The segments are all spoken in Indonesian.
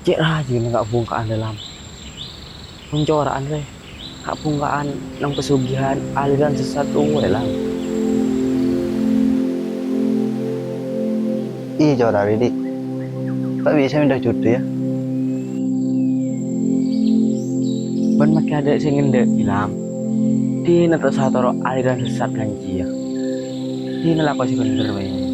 cek rajin nggak bungkaan dalam pencoraan re kak bungkaan nang pesugihan aliran sesat dalam Ih, jauh dik. Tak bisa minta jodoh ya. ban makin ada sing ngendek bilang di nata satoro aliran sesat kanji ya di nelaku sih bener wae.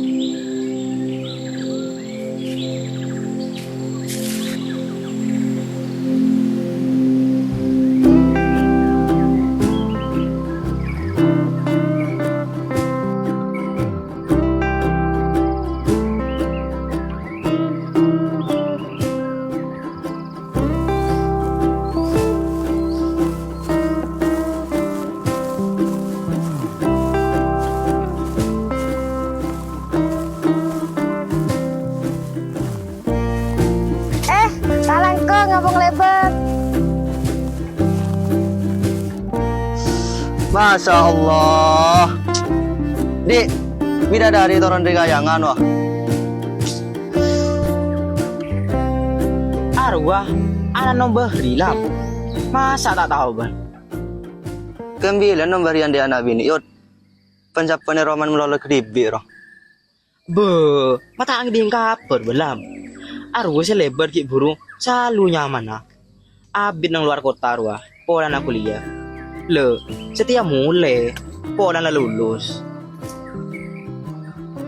Salah kok ngabung lebar. Masya Allah. Dik, bidadari turun di kayangan wah. Arwah anak nombor hilang masa tak tahu ban Kembilan nomor yang di anak bini. Yud, pencapan roman melalui kribi roh. be mata angin di kaper belam arwah selebar ki burung selalu nyaman ah abis nang luar kota arwah pola nak kuliah le setiap mulai pola nak lulus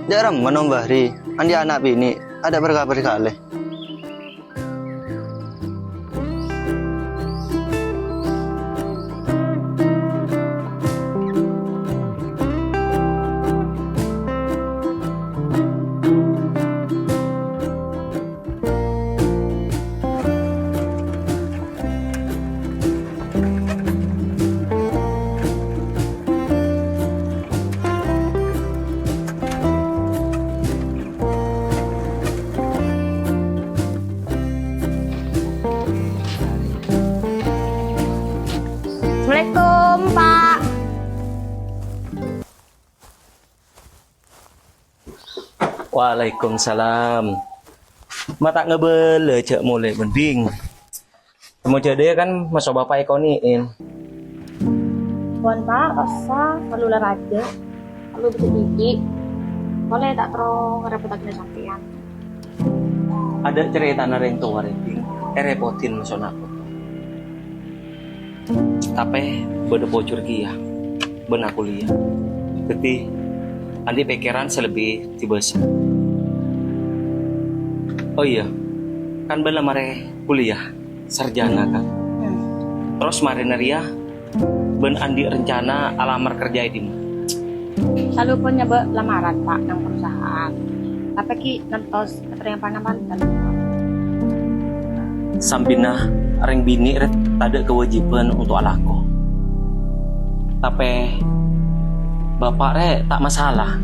Jarang menombari. Andi anak bini ada berkabar kali. Assalamualaikum, Pak. Waalaikumsalam. Mata ngebele cek mulai bending. Mau jadi kan masa bapak ikoniin. Buan Pak, rasa perlu aja. Perlu betul gigi. Boleh tak terus ngerepotin sampean. Ada cerita nareng tua bending. Repotin masuk aku. Tapi beda bocor kia. Benak kuliah. Jadi andi pikiran selebih tibasa. Oh iya, kan bela mare kuliah sarjana kan. Terus mare neria ben andi rencana alamar kerja di mana? Lalu pun nyoba lamaran Pak nang perusahaan. Tapi ki nentos keterima pangamanten. Sampina reng bini ret ada kewajiban untuk alako. Tapi bapak re tak masalah.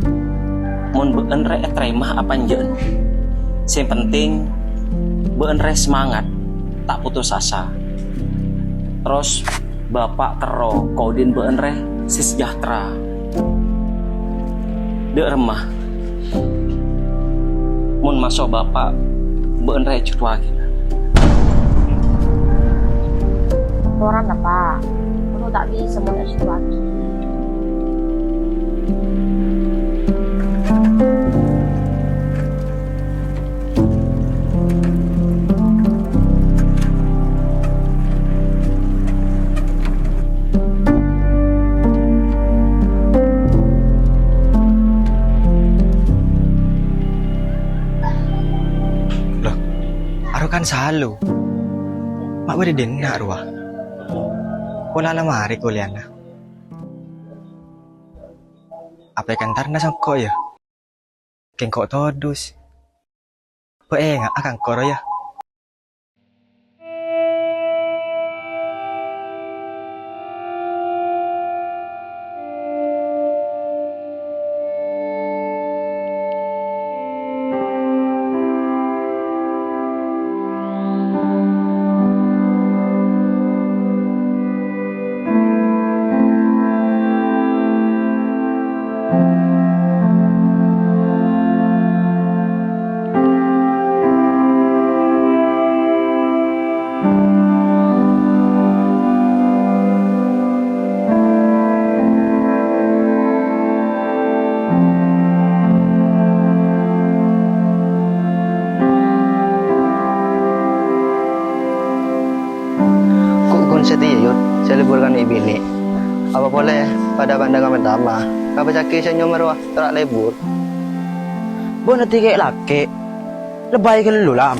Mun beun re terima apa njen. Yang penting beun re semangat, tak putus asa. Terus bapak tero kodin beun re si sejahtera. Dek remah. Mun masuk bapak beun re cutuakin. Orang lah Pak. Perlu tak bisa mulai situasi. Loh, aku kan selalu. Mak beri dengar wah. Pola lamari kuliah na. Apa ikan tarna sangko ya? Kengkok todus. Nggak akan koro ya. pun setia yut, saya liburkan ibu ini. Apa boleh pada pandangan pertama, kapa caki senyum marwah terak libur. Bo nanti kayak laki. Lebay ke lu lam.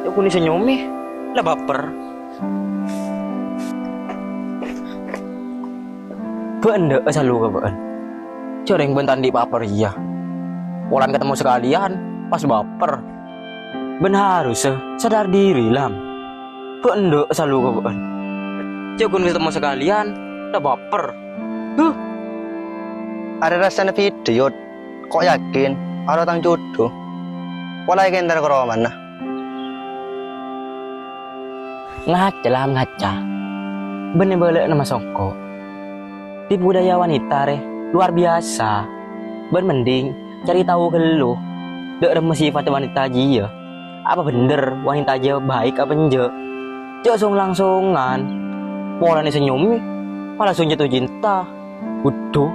Ya kuni senyumi. Lah baper. Benda selalu ke ben. Coreng bentan di baper iya. Polan ketemu sekalian pas baper. Ben harus sadar diri lam. Benda selalu ke ben. Cokun ketemu sekalian lah baper. Ada rasanya video, kok yakin ada tang jodoh. Pola yakin ntar karo mana? Ngaca lah ngaca. Bener balik nama songko. Di budaya wanita luar biasa. Ben mending cari tahu ke lu. Dek remeh sifat wanita aja ya. Apa bener wanita aja baik apa enggak? Jok langsungan. Pola nih senyum malah langsung jatuh cinta. Udah.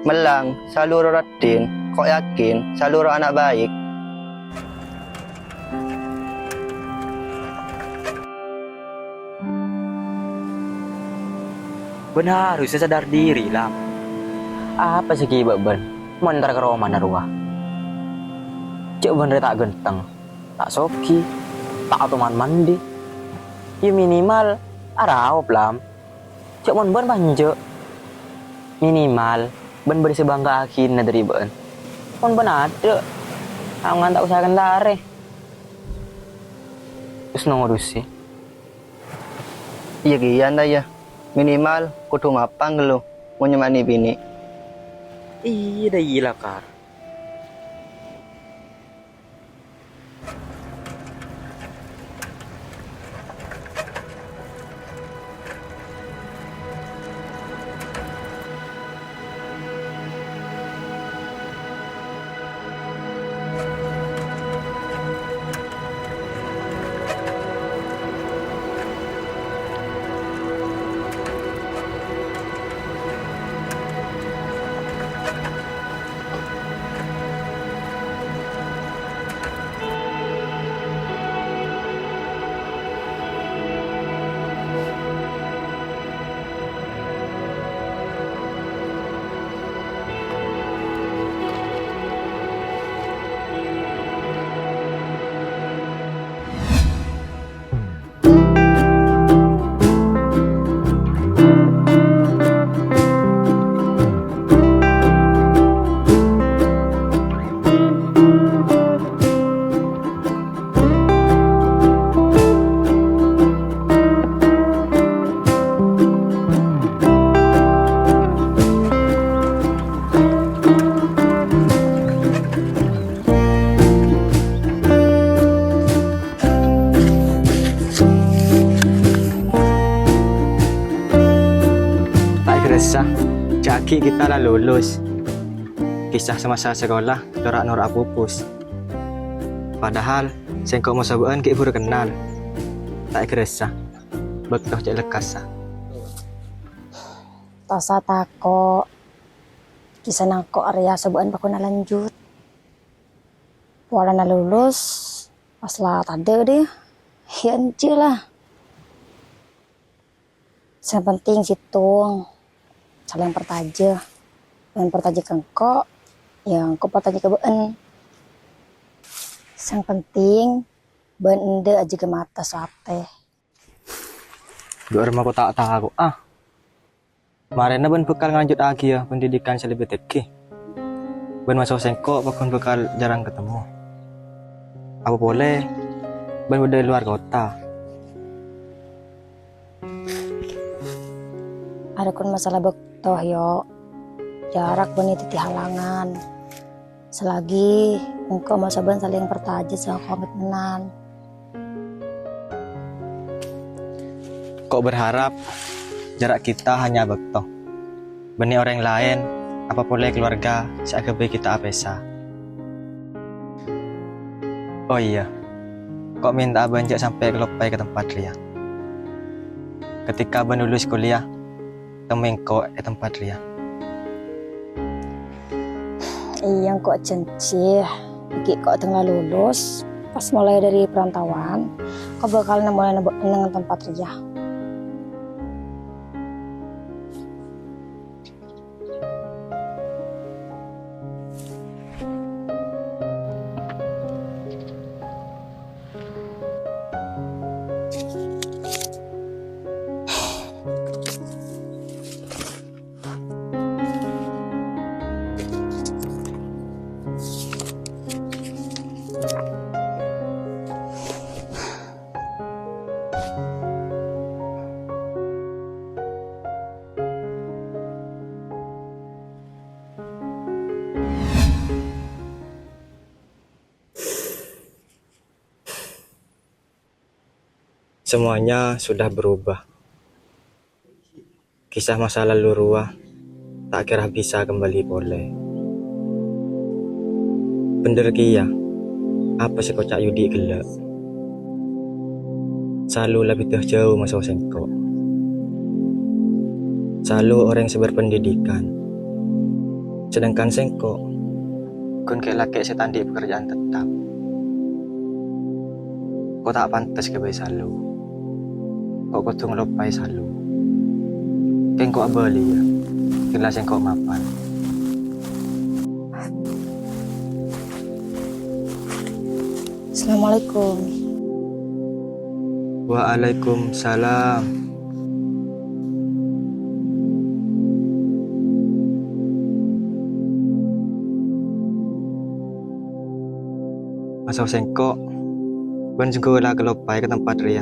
Melang, saluro Radin, kok yakin saluro anak baik. Benar harus sadar diri lah. Apa sih kiba ben? Mentar ke rumah narwa. Cek bener tak genteng, tak soki, tak atuman mandi. Ya minimal araup lam. Cek mon ben banjek. Minimal ben beri sebangga akhirnya dari ben. Mon ben ada. Angan tak usahakan lare. Terus ngurus sih. Iya kian dah ya. Minimal kudu mapang lo, mau nyemani bini. Iya dah gila kar. Resah, caki kita lah lulus. Kisah semasa sekolah, norak-norak pupus. Padahal, sengkok mau sabuan ke ibu kenal. Tak resah, betul cek lekas. Tosa tako. Kisah nangko area sabuan bakuna lanjut. Wala na lulus. Pas lah tade deh. Hianci lah. Yang penting situng. Saling pertaja. Yang pertaja kengko. Yang kau pertaja ke beun. Yang penting beun ende aja ke mata suate. Dua rumah aku tak tahu Marena ben bekal ngelanjut lagi ya pendidikan selebih tinggi. Ben masuk sengkok bahkan bekal jarang ketemu. Apa boleh ben udah luar kota. Ada kun masalah bektoh yo. Jarak ben itu halangan. Selagi engkau masa ben saling pertaja sama komitmenan. Kok berharap jarak kita hanya bektoh. Benih orang lain, apa boleh keluarga seagebe kita apesa. Oh iya, kok minta banjak sampai kelopai ke tempat Ria. Ketika ben lulus kuliah, temen kok tempat Ria. Iya kok cencih, iki kok tengah lulus, pas mulai dari perantauan, Kau bakal mulai dengan tempat Ria. Semuanya sudah berubah. Kisah masa lalu Ruah tak kira bisa kembali boleh. Bener kia, apa sih kocak Yudi gelap? Selalu lebih jauh masa sengkok. Selalu orang yang berpendidikan. Sedangkan sengkok, kun kayak laki setandi pekerjaan tetap. Kau tak pantas kebaik selalu. Kau kudu ngelupai selalu. Keng kau beli ya. Jelas yang kau mapan. Assalamualaikum. Waalaikumsalam. Masa sengkok, ben juga lah kelupai ke tempat Ria.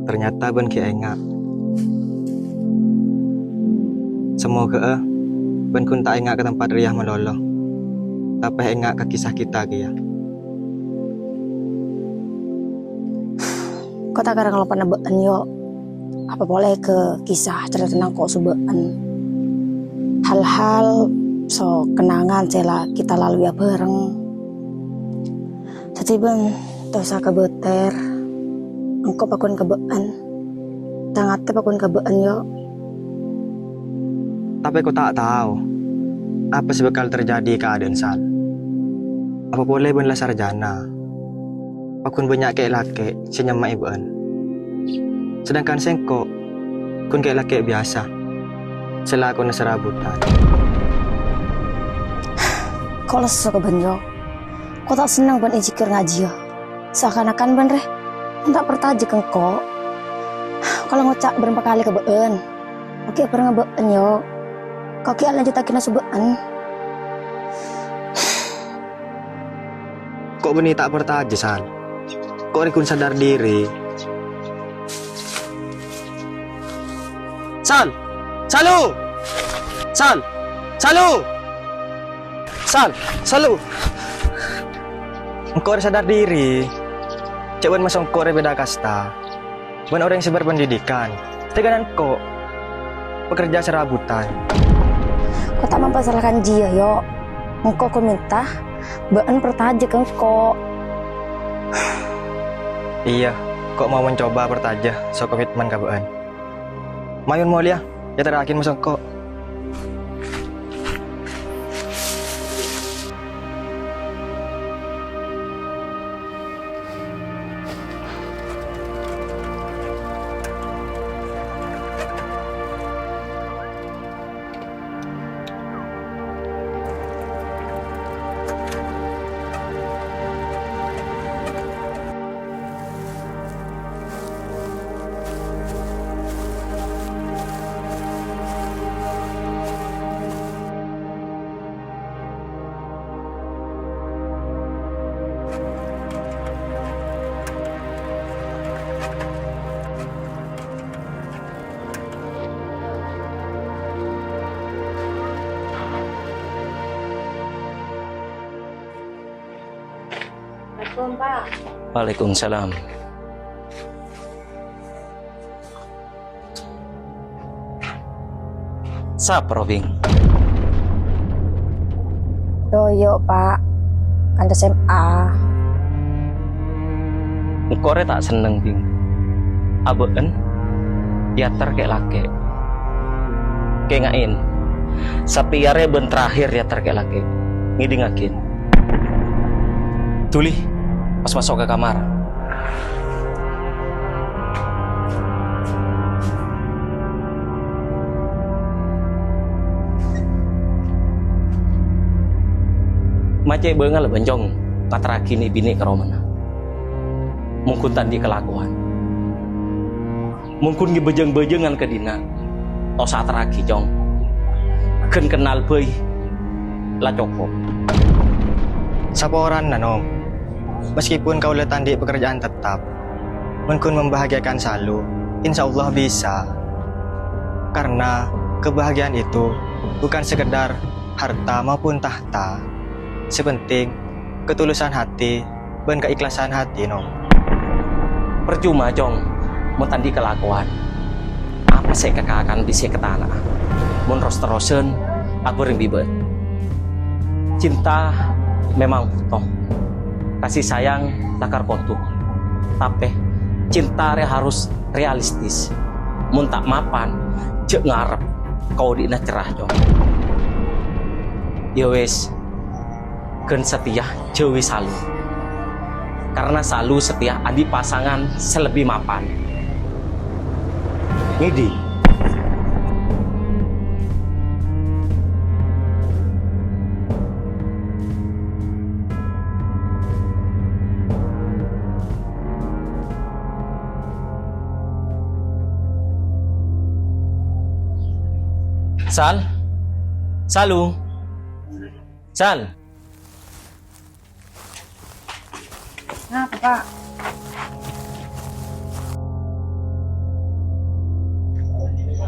Ternyata ben ki enggak. Semoga ben kun tak enggak ke tempat Ria melolo. Tapi enggak ke kisah kita kia. Kau tak karang lupa nebaan yo. Apa boleh ke kisah cerita tentang kau subaan. Hal-hal so kenangan cela kita lalui ya bareng. Jadi ben dosa kebeter. Engkau pakun kebaan. Tangat pakun kebaan yo. Tapi aku tak tahu apa sih bakal terjadi keadaan Sal. Apa boleh benlah sarjana? Pakun banyak kayak laki senyama ibuan. Sedangkan sengko kun kayak laki biasa. Selaku naserabutan. Kau lesu ke ben yo. Kau tak senang ben ijikir ngaji yo. Seakan-akan ben reh. Entah pertaja engkau. Kalau ngocak berapa kali ke ben. Oke pernah ngeben yo. Kau kia lanjut lagi nasubaan. Kok beni tak pertaja Sal? Kok rikun sadar diri? Sal! Salu! Sal! Salu! Sal! Salu! Engkau harus sadar diri. Cek ban masuk engkau beda kasta. Ban orang yang berpendidikan. Teganan kok pekerja serabutan. Kau tak mempersalahkan dia yo. Engkau kau minta baan pertaja ke engkau. Iya, kok mau mencoba pertaja so komitmen kabaan. Mayun mulia, ya terakhir masuk kok. Assalamualaikum Pak. Waalaikumsalam. Siapa Robing? Doyo Pak. Kanda SMA. Engkore tak seneng Bing. Abeen teater kayak laki. Kayak ngain. Sapiare ben terakhir teater kayak laki. Ngidingakin. Tuli pas masuk ke kamar. Macam bengal benjong katraki ni bini ke romana. Mungkin tadi kelakuan. Mungkin ni bejeng-bejengan ke dina. Tau saat raki jong. Ken kenal pei lah cukup. Sapa orang nanom. Meskipun kau letan di pekerjaan tetap, mungkin membahagiakan selalu, insya Allah bisa. Karena kebahagiaan itu bukan sekedar harta maupun tahta. Sepenting ketulusan hati dan keikhlasan hati nom. Percuma jong mau tandi kelakuan. Apa saya kekakan di seketana. Mun rosterosen aku rimbiber. Cinta memang butuh. Kasih sayang takar kontu. Tapi cinta harus realistis. Mun tak mapan, cek ngarep kau dina cerah jong. Ya wes, ken setia cewi salu. Karena salu setia adi pasangan selebih mapan. Ngidi. Sal, Salu, Sal. Kenapa, Pak?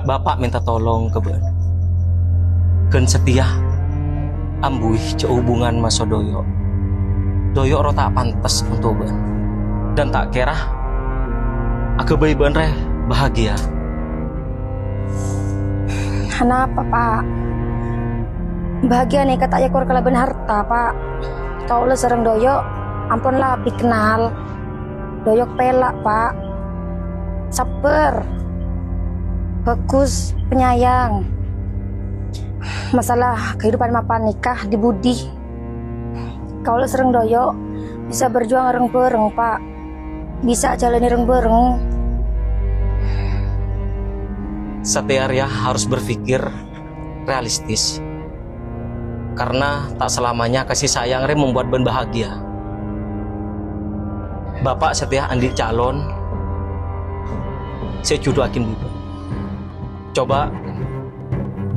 Bapak minta tolong ke Ben. Ken setia ambuih ce hubungan Mas Doyo. Doyo ro tak pantas untuk Ben. Dan tak kira aku bayi Ben reh bahagia. Kenapa, Pak? Bahagia nih kata ekor kelebihan harta, Pak. Kau le serang doyo, ampun lah kenal. Doyok pelak, Pak. Saper. Bagus, penyayang. Masalah kehidupan mapan nikah di budi. Kau le serang doyo, bisa berjuang reng-bereng, Pak. Bisa jalani reng-bereng. Setia Ria harus berpikir realistis. Karena tak selamanya kasih sayang Ria membuat Ben bahagia. Bapak setia andi calon. Saya juduakin Bu. Coba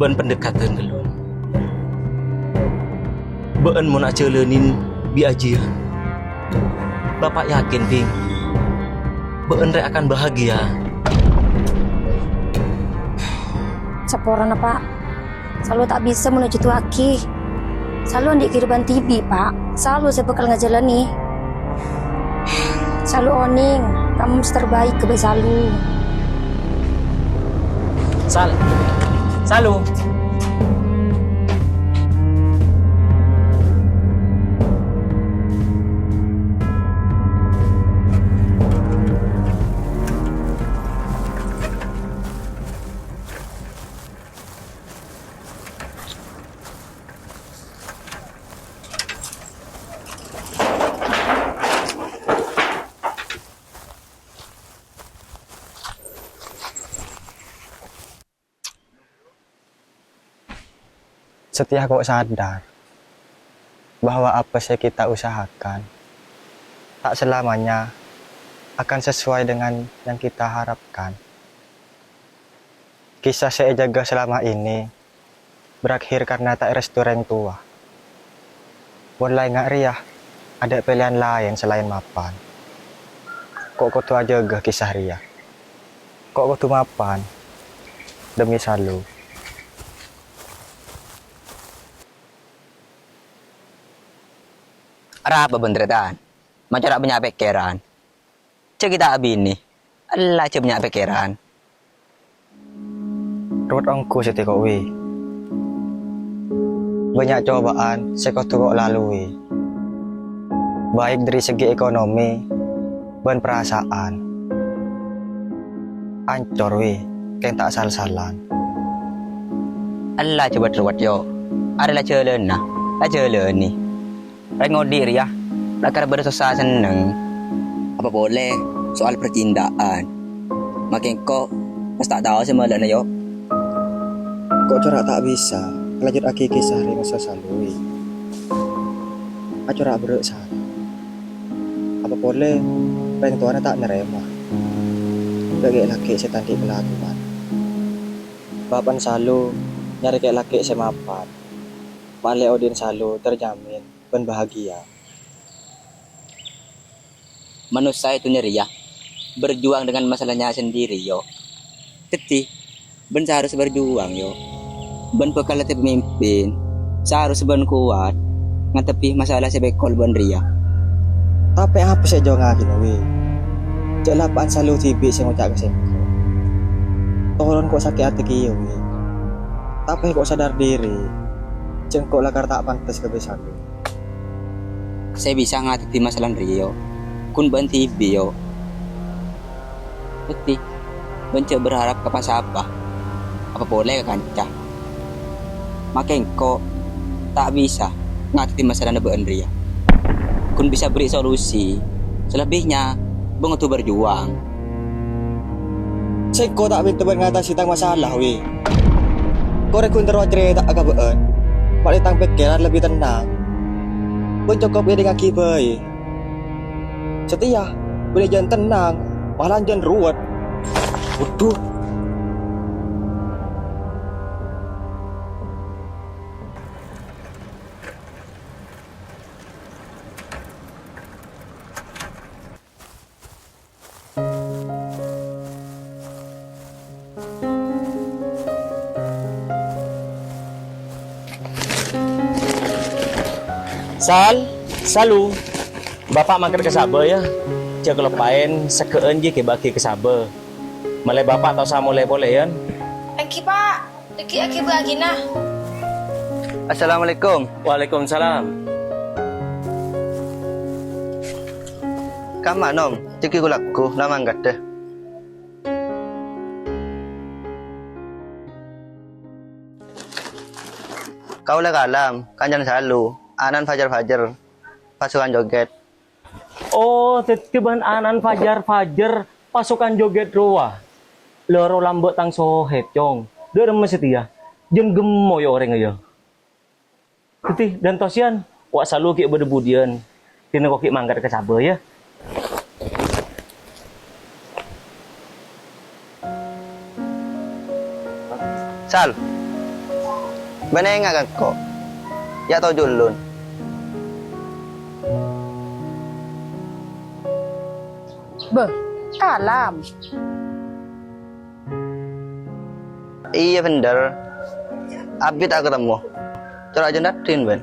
Ben pendekatan dulu. Ben mau nak jalanin bi aja. Bapak yakin Bing, Ben Ria akan bahagia. Saporan Pak, selalu tak bisa menuju tuaki. Selalu di kehidupan tibi, Pak. Selalu saya bakal ngejalani. Selalu oning, kamu terbaik ke selalu. Salu. Setia kok sadar bahwa apa yang kita usahakan tak selamanya akan sesuai dengan yang kita harapkan. Kisah saya jaga selama ini berakhir karena tak restu orang tua. Mulai nggak riah, ada pilihan lain selain mapan. Kok kau tua jaga kisah riah? Kok kau tuh mapan demi salu? Apa benderetan? Macam nak punya pikiran. Cek kita abini. Allah cek punya pikiran. Ruwet ongku seti kowe. Banyak cobaan saya kok lalui. Baik dari segi ekonomi dan perasaan. Ancor we, kayak tak sal-salan. Allah coba ruwet yo. Adalah jalan nah. Lah jalan ni. Rai ngodir ya. Lakar bersusah seneng. Apa boleh soal percintaan. Makin kok mas tak tahu sih malah yo. Kok cara tak bisa lanjut aki kisah ring masa salui. Acura berusaha. Apa boleh pengen tuannya tak nerema. Gak laki setan di pelakuan. Bapan selalu nyari kayak laki semapan. Male Odin selalu terjamin dan bahagia. Manusia itu nyeri ya. Berjuang dengan masalahnya sendiri yo. Teti, ben seharus berjuang yo. Ben bekal pemimpin, seharus ben kuat ngatepi masalah sebekol ben ria. Tapi apa sih jauh ngagin we? Jelapaan selalu tibi sing ngucap kesengko. Tolong kok sakit hati kiyo we. Tapi kok sadar diri. Cengkok lakar tak pantas kebiasaan. Saya bisa ngatepi masalah ria. Kun ben tibi yo. Teti, ben cek berharap ke apa? Apa boleh ke kanca? Makin kok tak bisa ngatepi masalah ben ria. Kun bisa beri solusi. Selebihnya, bang itu berjuang. Cengkok tak bisa mengatasi tang masalah we. Korek kun terus cerita agak beun. Paling tang pikiran lebih tenang. Pun cukup dengan kibai. Setia, boleh jangan tenang, malah jangan ruwet. Waduh. Salu. Bapak makan ke Sabah ya. Cek lepain sekeen je ke baki ke Sabah. Malai bapak tahu sama boleh ya. Aki pak, aki bagina. Assalamualaikum. Waalaikumsalam. Kama nom, ciki kulakku, lama enggak deh. Kau lah kalam, kanjan selalu, anan fajar-fajar, pasukan joget. Oh, tetiban anan fajar pasukan joget roa. Loro lambek tang sohet cong. Dia mesti ya. Jen gemo ya orang ya. Teti dan tosian, wak selalu ki berdebudian. Tina kok ki mangkat ke Sabah ya. Sal, mana yang agak kok? Ya tau julun. Beh, kalam. Iya bener. Abis tak ketemu. Coba aja natin ben.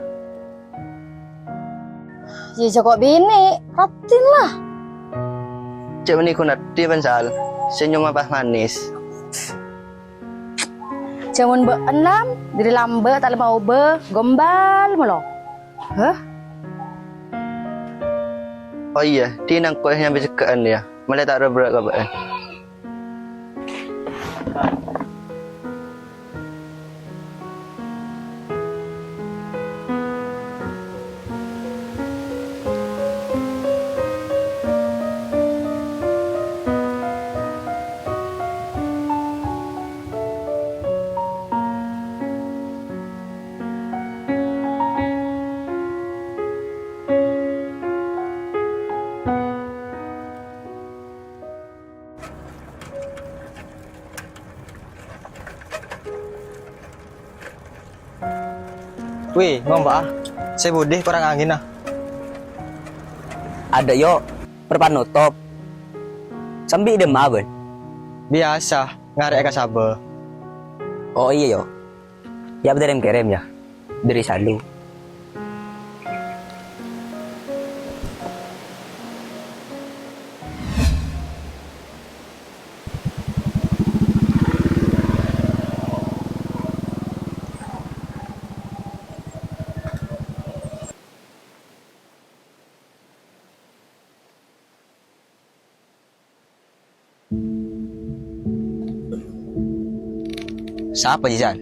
Ji Joko bini, ratin lah. Cek meniku nati ben Sal. Senyum apa manis. Jamun be enam, dari lambe tak mau be, gombal melo. Hah? Oh iya, tinang kau yang bisa kean ya. Malah tak ada berat kabar. Wih, ngomong ah. Saya budih kurang angin ah. Ada yo, perpanutup. Sambil dem ben. Biasa, ngarek ke Sabah. Oh iya yo. Ya betul kerem ya. Dari Salu. Siapa Jisan?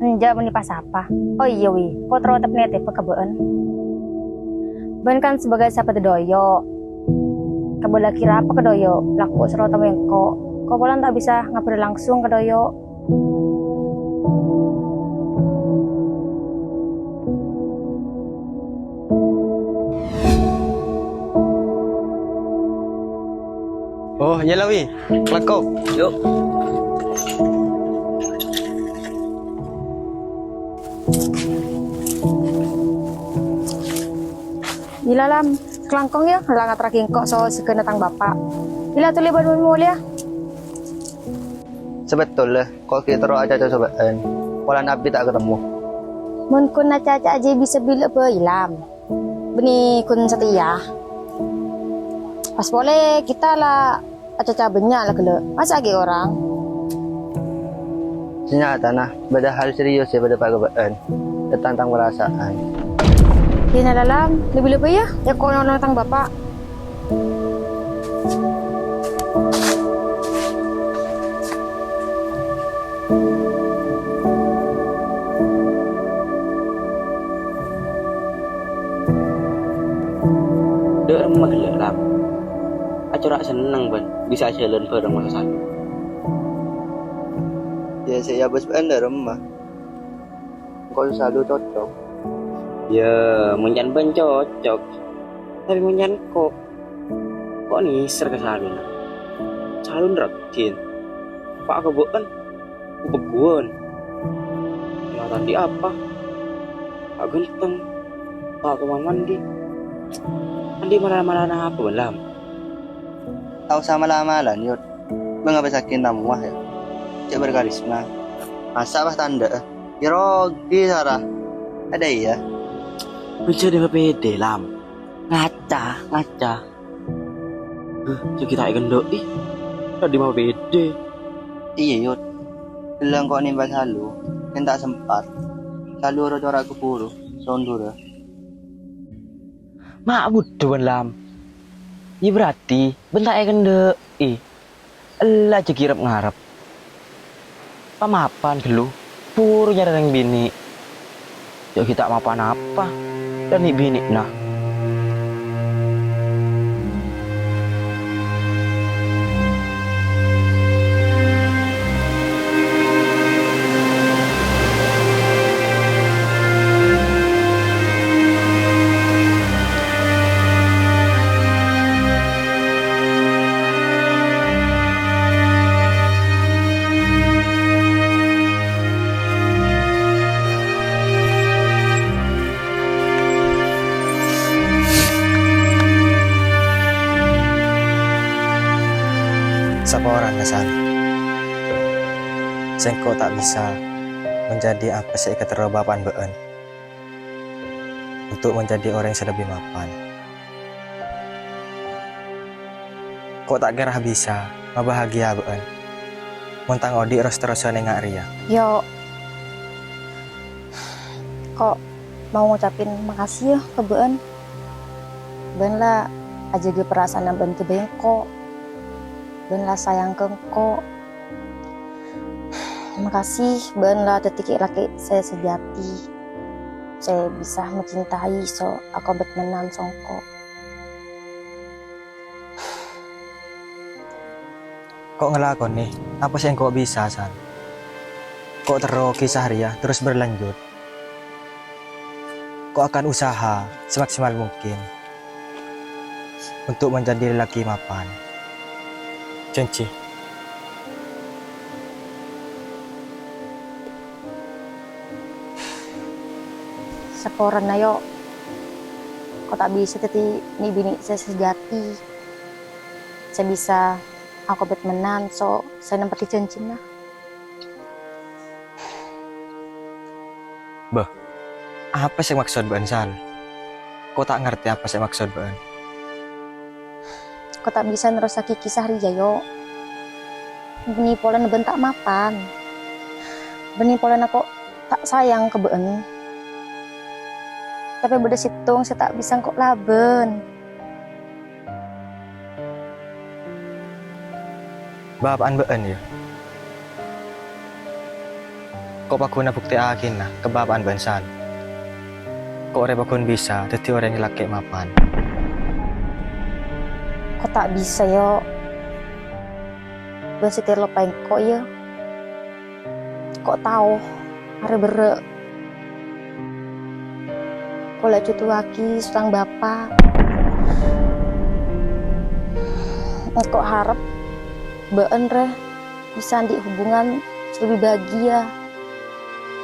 Enja meni pas apa? Oh iya wi, kok terotep nete pekebeen. Ben kan sebagai siapa doyo. Kebola kira apa kedoyo? Laku serota mengko. Kok bolan tak bisa ngapain langsung kedoyo. Oh, ya lah wi. Kelakok. Yuk. Gila lam, kelangkong ya, langat raking kok so sekena tang bapak. Gila tuh lebar mulia. Sebetul lah. Kok kita terus aja cobaan. Pola nabi tak ketemu. Mun kun na caca aja bisa bila apa ilam. Beni kun setia. Pas boleh kita lah caca banyak lah kele. Masa lagi orang? Senyata nah, beda hal serius ya pada Pak Gobaan. Tentang perasaan. Dia na dalam, lebih-lebih ya, ya kau nolong tang bapak. Dek remah gelap lam. Acara seneng ban, bisa jalan bareng masa satu. Ya saya bos anda remah. Kau selalu cocok. Ya, muncan ban cocok. Tapi muncan kok niser ke salun. Salun rakin. Pak keboan, beguan. Nah tadi apa? Pak genteng. Pak kamar mandi. Mandi malah apa belam? Tahu sama lamalan yud. Mengapa sakin tamuah ya? Cek berkarisma. Masa bah tanda? Kirogi Sarah. Ada ya? Mencari pede lam. Ngaca. So kita gendok ih. Tadi mau pede. Iya yud. Bilang kok nimbal halu. Yang tak sempat. Halu orang kepuru. Sondura. Mak buduan lam. Ya berarti bentak gendok ih. Elah cekirap ngarep. Pamapan gelu. Pur nyarang bini. Yuk kita mapan apa? Dan nih bini nah. Sapa orang kesan? Sengko tak bisa menjadi apa sih keterbapan beun untuk menjadi orang yang lebih mapan. Kok tak kira bisa bahagia beun montang odi terus-terusan nengak ria. Yo, kok mau ngucapin makasih ya ke Ben. Ben lah aja ge perasaan yang Ben ke bengkok. Ben lah sayang ke engkau. Terima kasih Ben lah detik laki saya sejati. Saya bisa mencintai so aku bertenan songko. Kok ngelakon nih? Apa sih yang kok bisa san? Kok terus kisah ria terus berlanjut? Kok akan usaha semaksimal mungkin untuk menjadi lelaki mapan? Janji. Sekoran na yo. Kok tak bisa tadi ni bini saya sejati. Saya bisa aku bertenan so saya nempati janji nah. Bah, apa sih maksud Ban San? Kok tak ngerti apa sih maksud Ban? Kok tak bisa nerusaki kisah Ria yo. Beni pola neben tak mapan. Beni pola aku tak sayang ke Ben. Tapi beda situng saya tak bisa kok laben. Bapaan Ben ya? Kok pakuna bukti akin nah kebapaan Ben San? Kok orang pakun bisa jadi orang yang laki mapan? Kok tak bisa yo. Ben setir lupain kok ya. Kok tahu hari bere. Kok lek cutu laki sutang bapak. Engkau harap been reh bisa di hubungan lebih bahagia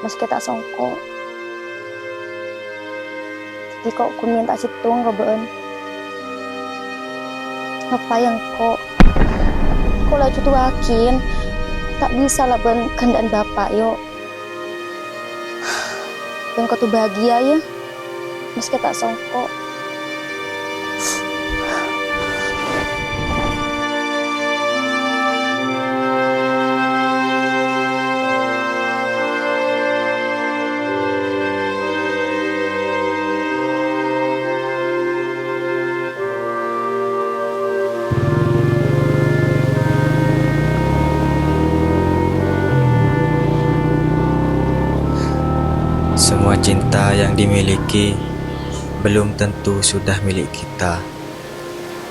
meski tak songko. Tapi kok kun minta situng ke been. Apa yang kok lah cutu akin tak bisa lah ben kehendaan bapak yo. Ben kau tuh bahagia ya meski tak songko. Semua cinta yang dimiliki belum tentu sudah milik kita.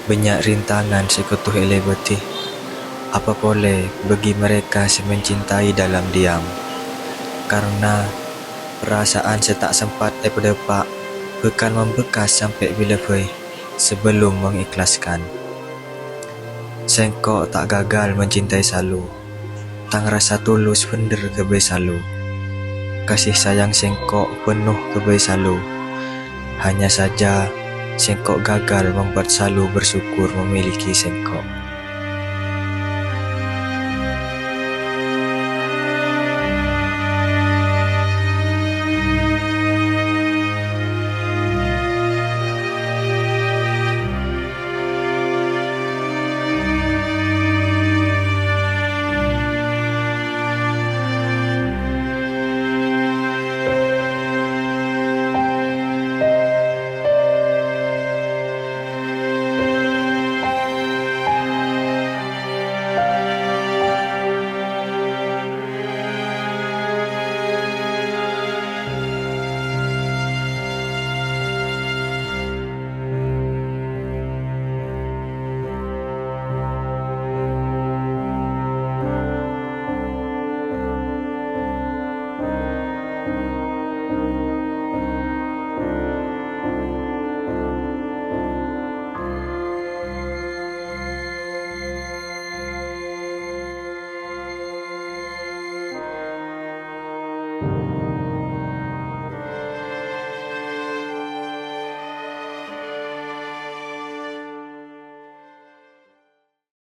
Banyak rintangan sekutu elebeti. Apa boleh bagi mereka semencintai dalam diam. Karena perasaan setak sempat epedepak bukan membekas sampai bila pui sebelum mengikhlaskan. Sengkok tak gagal mencintai Salu. Tang rasa tulus bener kebe Salu. Kasih sayang Sengkok penuh kebe Salu. Hanya saja Sengkok gagal membuat Salu bersyukur memiliki Sengkok.